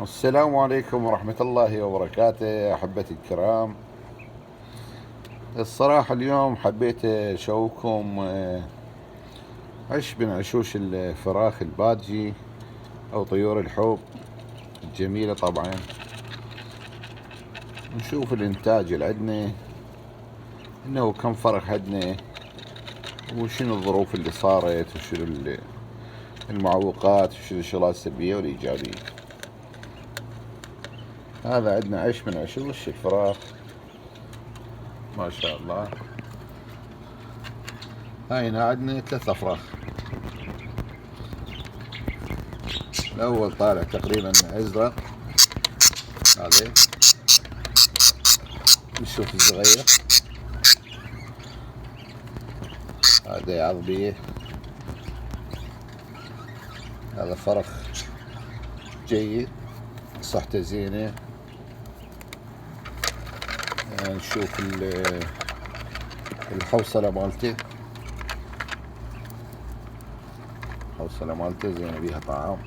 السلام عليكم ورحمة الله وبركاته أحبتي الكرام. الصراحة اليوم حبيت أشوفكم عش من عشوش الفراخ البادجي أو طيور الحب الجميلة. طبعا نشوف الإنتاج اللي عندنا، إنه كم فرخ عندنا وشنو الظروف اللي صارت وشنو المعوقات وشنو الشغلات السلبية والإيجابية. هذا عندنا عش من عشوش الفراخ ما شاء الله. هاي هنا عندنا 3 أفراخ. الأول طالع تقريبا أزرق، هذا نشوف الصغير، هذا عظبية، هذا فرخ جيد صحته زينة. نشوف الحوصلة مالته، الحوصلة مالته زينة بيها طعام.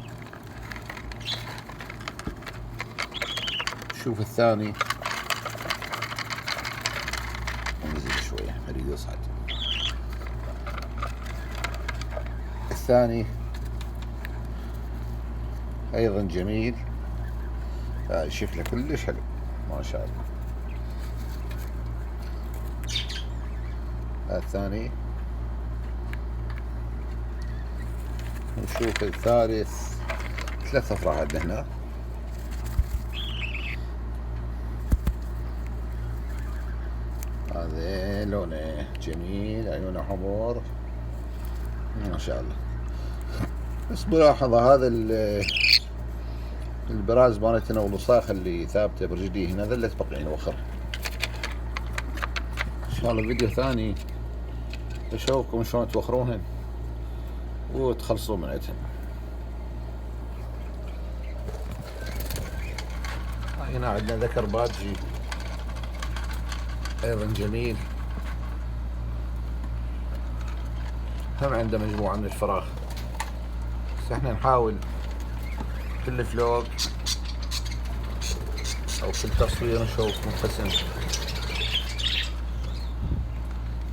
شوف الثاني، نزل شوية مريد يصعد. الثاني أيضا جميل، شكله كلش حلو ما شاء الله. الثاني. نشوف الثالث، 3 أفراح عندنا هنا. هذا لونه جميل، عيونه حمر ما شاء الله. بس ملاحظة هذا البراز مالتنا والوساخة اللي ثابتة برجليه هنا ظلت بقين وخر. ان شاء الله فيديو ثاني اشوفكم شلون توخروهن وتخلصوا من عندهن. هنا عندنا ذكر بادجي ايضا جميل، هم عنده مجموعة من الفراخ. بس احنا نحاول كل فلوق او كل تصوير نشوف قسم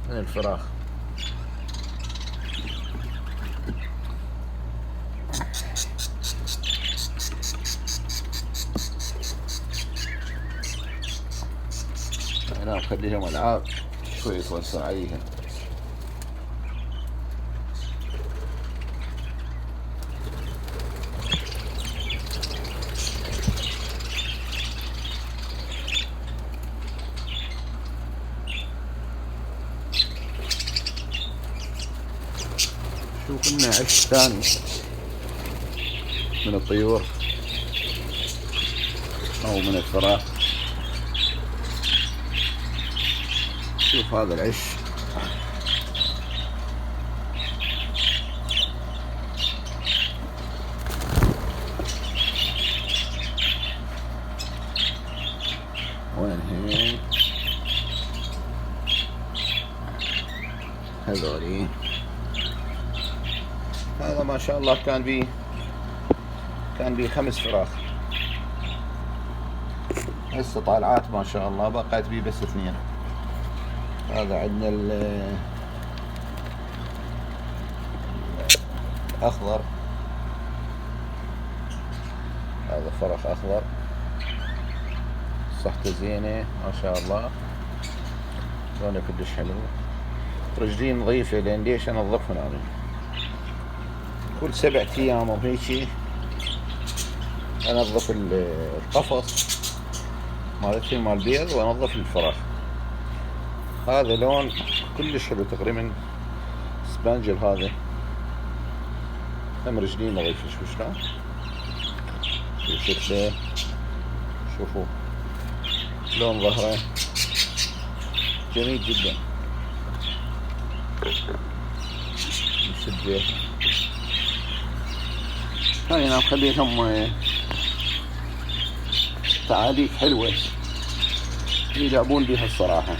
من الفراخ. هنا نخليهم العاب شوي يتوسع عليهم. شوف لنا عش ثاني من الطيور او من الفراخ. شوف هذا العش، وين هي هذولي. هذا ما شاء الله كان بيه 5 فراخ، هسه طالعات ما شاء الله بقيت بيه بس 2. هذا عندنا الأخضر، هذا فرخ أخضر صحته زينة ما شاء الله، لونه كلش حلو، رجلين نظيفة. لين ليش أنظفهن أنا كل 7 أيام وهيجي أنظف القفص مالتي مال البيض وأنظف الفراخ. هذا لون كلش حلو تقريبا سبانجل، هذا هم رجلين نظيفة. شوف شلون شكله، شوفوا لون ظهره جميل جدا. نسده هاي انا مخليهم تعاليق حلوة يلعبون بها الصراحة.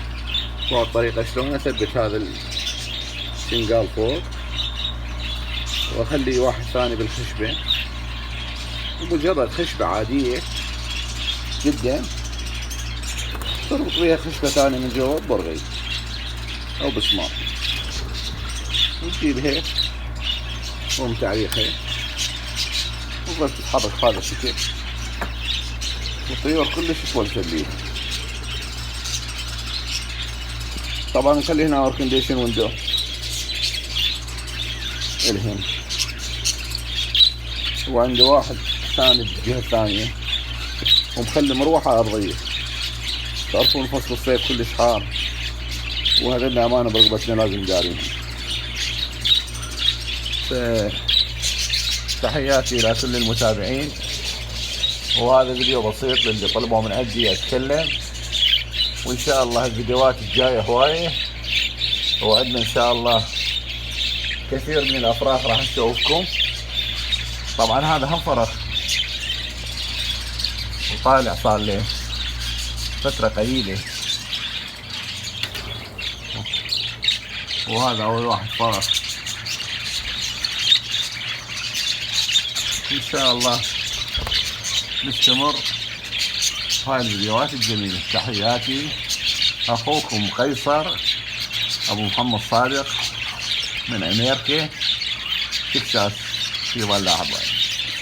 والطريقة شلون اثبت هذا السنقال فوق واخلي واحد ثاني بالخشبة ومجرد خشبة عادية جدا تربط بيها خشبة ثانية من جوا برغي أو بسمار، وتجيب هيك قوم تعليقها وبس تتحرك بهذا الشكل والطيور كلش تولفت بيه. طبعا نخلي هنا اير كونديشن ويندو الهن، وعنده واحد ثاني بالجهة الثانية ومخلي مروحة أرضية. تعرفون فصل الصيف كلش حار وهذا أمانة برقبتنا لازم دارينها. تحياتي لكل المتابعين، وهذا فيديو بسيط للي طلبوا من عندي أتكلم، وإن شاء الله الفيديوهات الجاية هواية، وعندنا إن شاء الله كثير من الأفراخ راح نشوفكم. طبعا هذا هم فرخ وطالع صار له فترة قليلة، وهذا أول واحد فرخ. إن شاء الله نستمر هاي الفيديوهات الجميلة. تحياتي أخوكم قيصر أبو محمد صادق من أمريكا، تكساس في ولاحة.